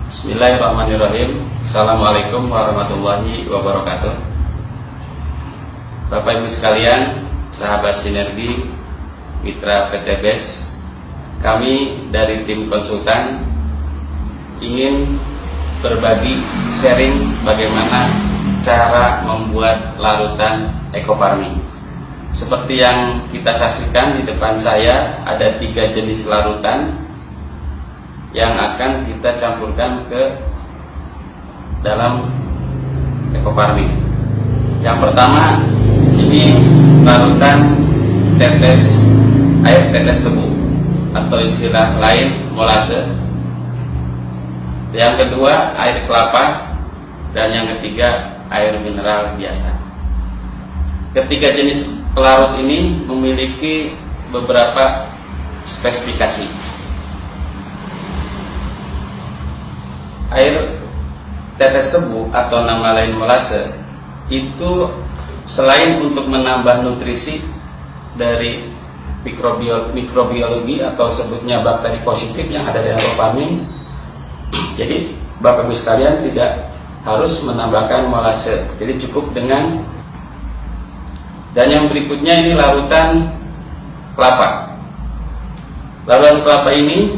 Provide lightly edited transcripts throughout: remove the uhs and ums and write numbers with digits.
Bismillahirrahmanirrahim. Assalamualaikum warahmatullahi wabarakatuh. Bapak Ibu sekalian, sahabat Sinergi, mitra PT BES, kami dari tim konsultan ingin berbagi sharing bagaimana cara membuat larutan ekofarming. Seperti yang kita saksikan di depan saya, ada 3 jenis larutan yang akan kita campurkan ke dalam ekofarming. Yang pertama, ini larutan air tetes tebu atau istilah lain molase. Yang kedua, air kelapa, dan yang ketiga, air mineral biasa. Ketiga jenis pelarut ini memiliki beberapa spesifikasi. Air tetes tebu atau nama lain molase itu selain untuk menambah nutrisi dari mikrobiologi atau sebutnya bakteri positif yang ada dalam ekofarming, jadi Bapak Ibu sekalian tidak harus menambahkan molase, jadi cukup dengan. Dan yang berikutnya ini larutan kelapa. Larutan kelapa ini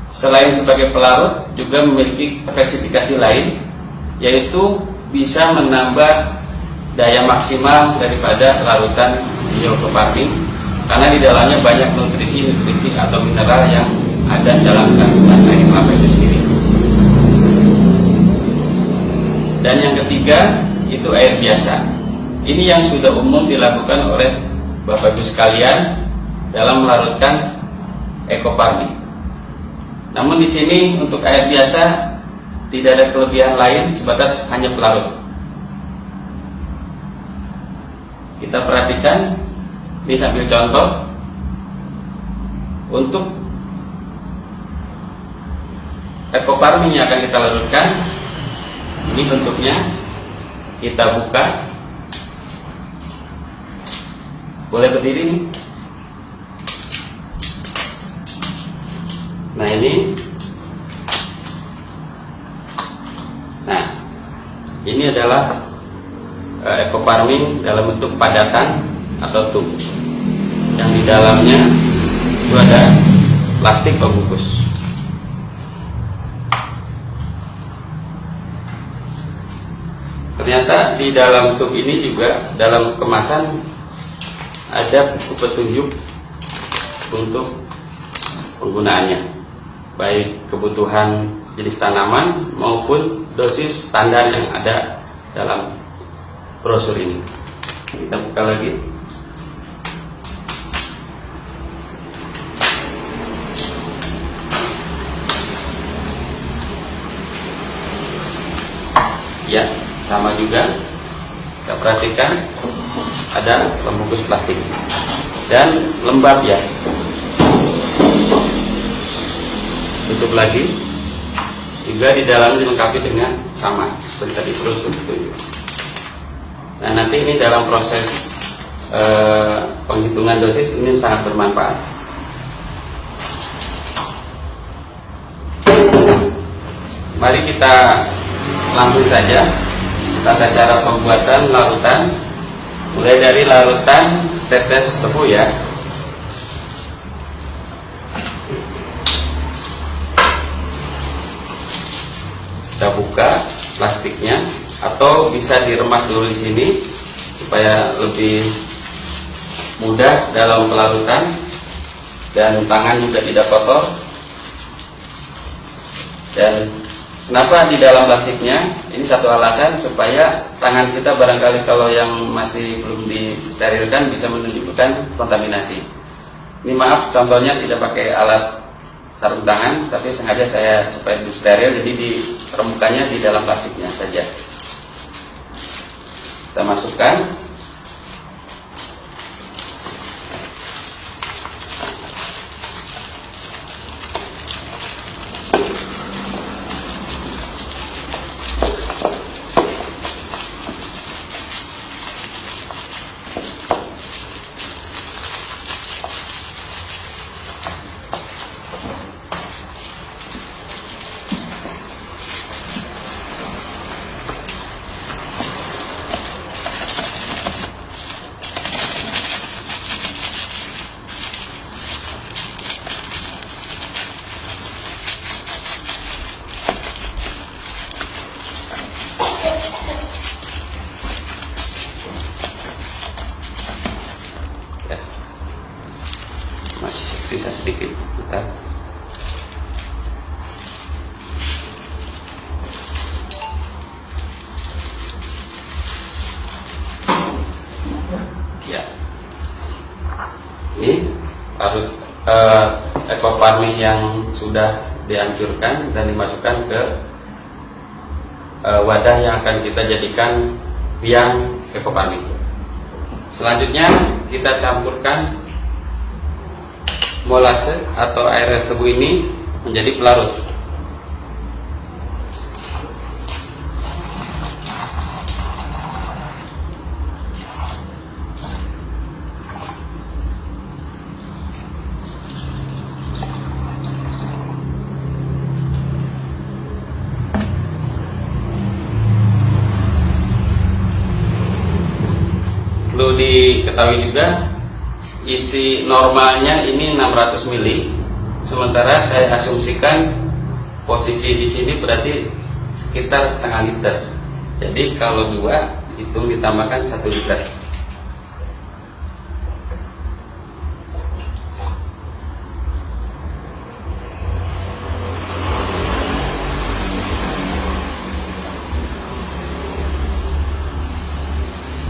selain sebagai pelarut juga memiliki spesifikasi lain, yaitu bisa menambah daya maksimal daripada larutan biofarming karena di dalamnya banyak nutrisi atau mineral yang ada dalam kandungan air kelapa itu sendiri. Dan yang ketiga itu air biasa. Ini yang sudah umum dilakukan oleh Bapak Ibu sekalian dalam melarutkan ekofarming. Namun di sini untuk air biasa tidak ada kelebihan lain sebatas hanya pelarut. Kita perhatikan, ini sambil contoh. Untuk ekofarming yang akan kita larutkan, ini bentuknya. Kita buka. Boleh berdiri nih. Nah ini adalah ekofarming dalam bentuk padatan atau tub yang di dalamnya itu ada plastik pembungkus. Ternyata di dalam tub ini juga dalam kemasan ada buku petunjuk untuk penggunaannya, baik kebutuhan jenis tanaman maupun dosis standar yang ada dalam brosur ini. Kita buka lagi. Ya, sama juga. Kita perhatikan ada pembungkus plastik dan lembab ya. Tutup lagi. Juga di dalamnya dilengkapi dengan sama seperti tadi brosur itu. Nah, nanti ini dalam proses penghitungan dosis ini sangat bermanfaat. Mari kita langsung saja tata cara pembuatan larutan, mulai dari larutan tetes tebu ya. Kita buka plastiknya atau bisa diremas dulu di sini supaya lebih mudah dalam pelarutan dan tangan juga tidak kotor. Dan kenapa di dalam plastiknya? Ini satu alasan supaya tangan kita barangkali kalau yang masih belum disterilkan bisa menunjukkan kontaminasi. Ini maaf contohnya tidak pakai alat sarung tangan, tapi sengaja saya supaya lebih steril, jadi dirembukannya di dalam plastiknya saja. Kita masukkan. kita. Ya, ini larut ekofarming yang sudah dihancurkan dan dimasukkan ke wadah yang akan kita jadikan biang ekofarming. Selanjutnya kita campurkan molase atau air es tebu ini menjadi pelarut. Perlu diketahui juga isi normalnya ini 600 ml, sementara saya asumsikan posisi di sini berarti sekitar setengah liter. Jadi kalau 2 hitung ditambahkan 1 liter.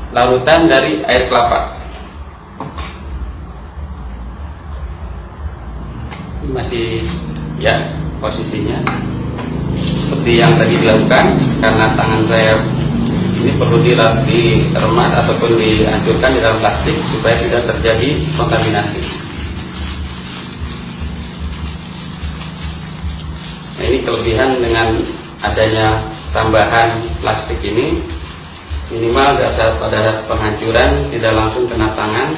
Larutan dari air kelapa. Ini masih ya posisinya seperti yang tadi dilakukan, karena tangan saya ini perlu diremas ataupun dihancurkan di dalam plastik supaya tidak terjadi kontaminasi. Nah, ini kelebihan dengan adanya tambahan plastik ini, minimal pada saat penghancuran tidak langsung kena tangan,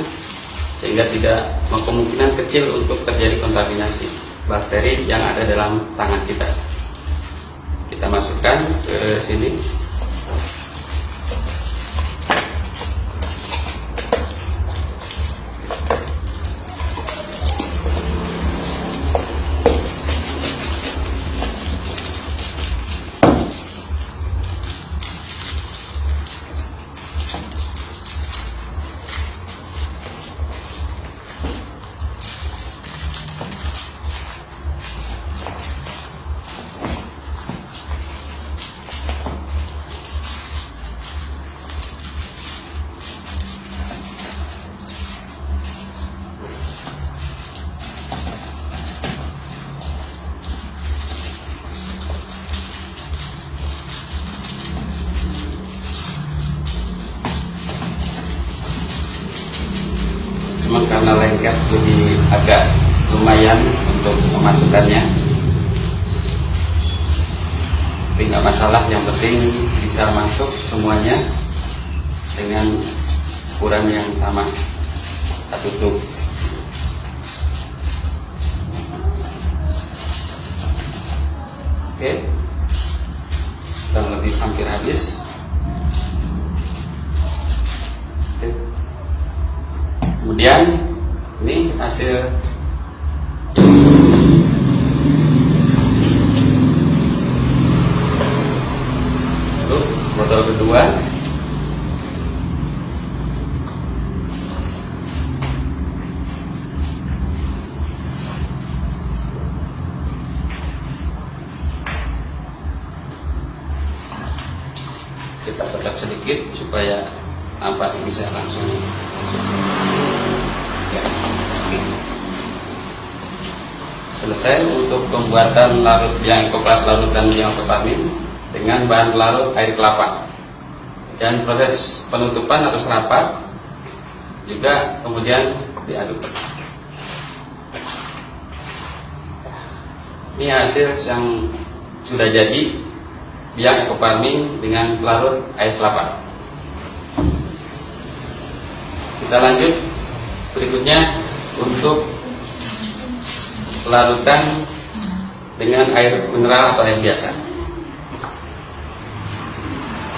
sehingga tidak kemungkinan kecil untuk terjadi kontaminasi bakteri yang ada dalam tangan kita. Kita masukkan ke sini. Cuman karena lengket jadi agak lumayan untuk memasukkannya, tapi nggak masalah, yang penting bisa masuk semuanya dengan ukuran yang sama. Kita tutup. Oke, dan lebih hampir habis. Kemudian ini hasil botol kedua. Kita tekan sedikit supaya ampas bisa langsung ya. Selesai untuk pembuatan larut biang ekoplasma, larutan biang ekofarming dengan bahan pelarut air kelapa, dan proses penutupan harus rapat juga, kemudian diaduk. Ini hasil yang sudah jadi biang ekofarming dengan pelarut air kelapa. Kita lanjut berikutnya untuk pelarutan dengan air mineral atau air biasa.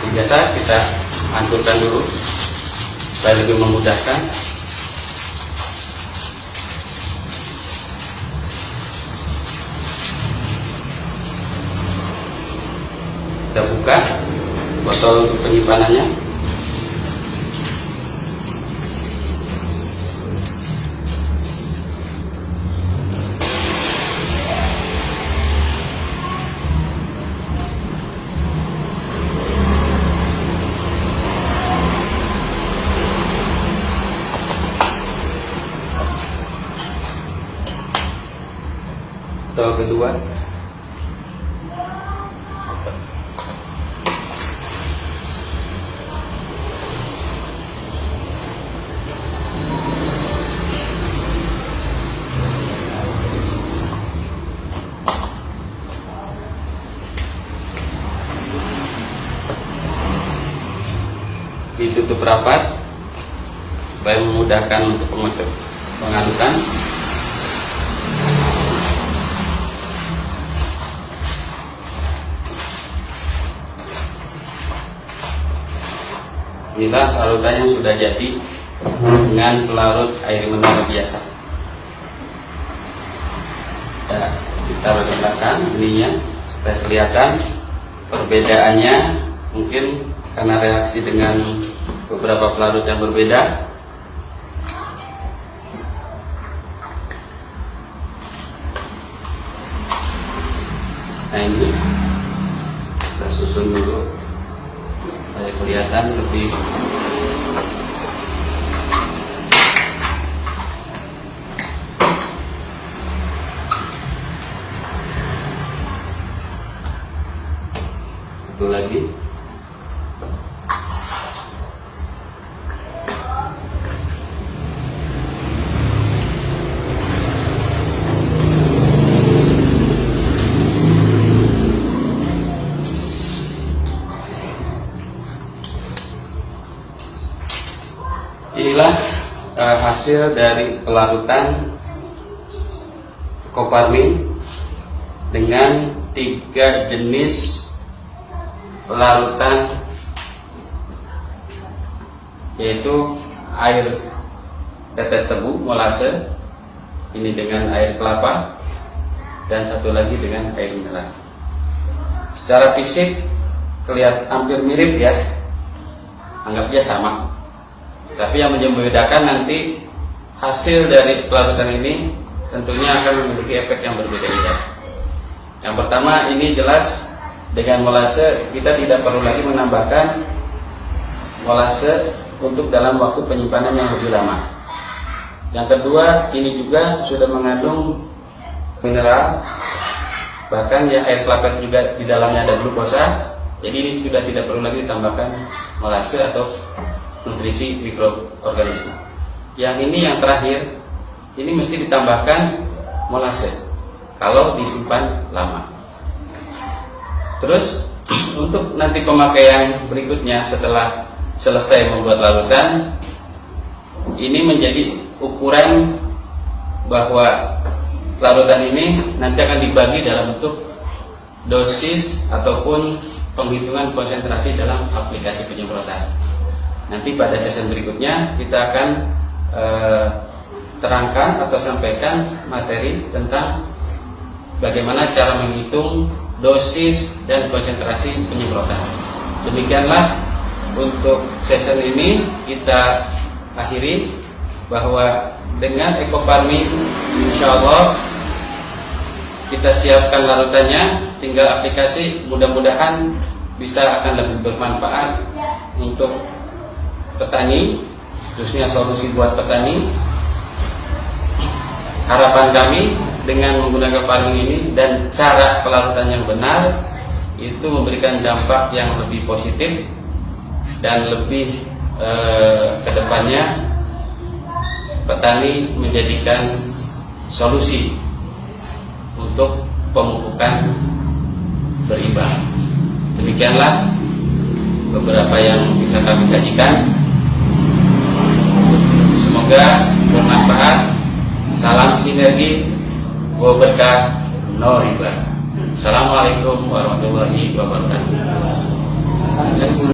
Air biasa kita hancurkan dulu supaya lebih memudahkan. Kita buka botol untuk penyimpanannya. kedua. Ditutup rapat supaya memudahkan untuk pengadukan. Inilah larutan yang sudah jadi dengan pelarut air mineral biasa. Ya, kita letakkan ininya supaya kelihatan perbedaannya, mungkin karena reaksi dengan beberapa pelarut yang berbeda. Nah, ini kita susun dulu supaya kelihatan lebih satu lagi. Inilah hasil dari pelarutan Coparmin dengan 3 jenis pelarutan, yaitu air tetes tebu molase, ini dengan air kelapa, dan satu lagi dengan air mineral. Secara fisik kelihatan hampir mirip ya, anggapnya sama. Tapi yang membedakan nanti hasil dari pelarutan ini tentunya akan memiliki efek yang berbeda-beda. Yang pertama, ini jelas dengan molase kita tidak perlu lagi menambahkan molase untuk dalam waktu penyimpanan yang lebih lama. Yang kedua, ini juga sudah mengandung mineral, bahkan ya air kelapa juga di dalamnya ada glukosa. Jadi ini sudah tidak perlu lagi ditambahkan molase atau nutrisi mikroorganisme. Yang ini yang terakhir, ini mesti ditambahkan molase kalau disimpan lama. Terus untuk nanti pemakaian berikutnya setelah selesai membuat larutan, ini menjadi ukuran bahwa larutan ini nanti akan dibagi dalam bentuk dosis ataupun penghitungan konsentrasi dalam aplikasi penyemprotan. Nanti pada sesi berikutnya kita akan terangkan atau sampaikan materi tentang bagaimana cara menghitung dosis dan konsentrasi penyemprotan. Demikianlah untuk sesi ini kita akhiri, bahwa dengan Ecoparmin insya Allah kita siapkan larutannya, tinggal aplikasi, mudah-mudahan bisa akan lebih bermanfaat untuk petani, khususnya solusi buat petani. Harapan kami dengan menggunakan farming ini dan cara pelarutan yang benar itu memberikan dampak yang lebih positif dan lebih kedepannya petani menjadikan solusi untuk pemupukan berimbang. Demikianlah beberapa yang bisa kami sajikan. Semoga bermanfaat. Salam sinergi, wa berkah, no riba. Assalamualaikum warahmatullahi wabarakatuh.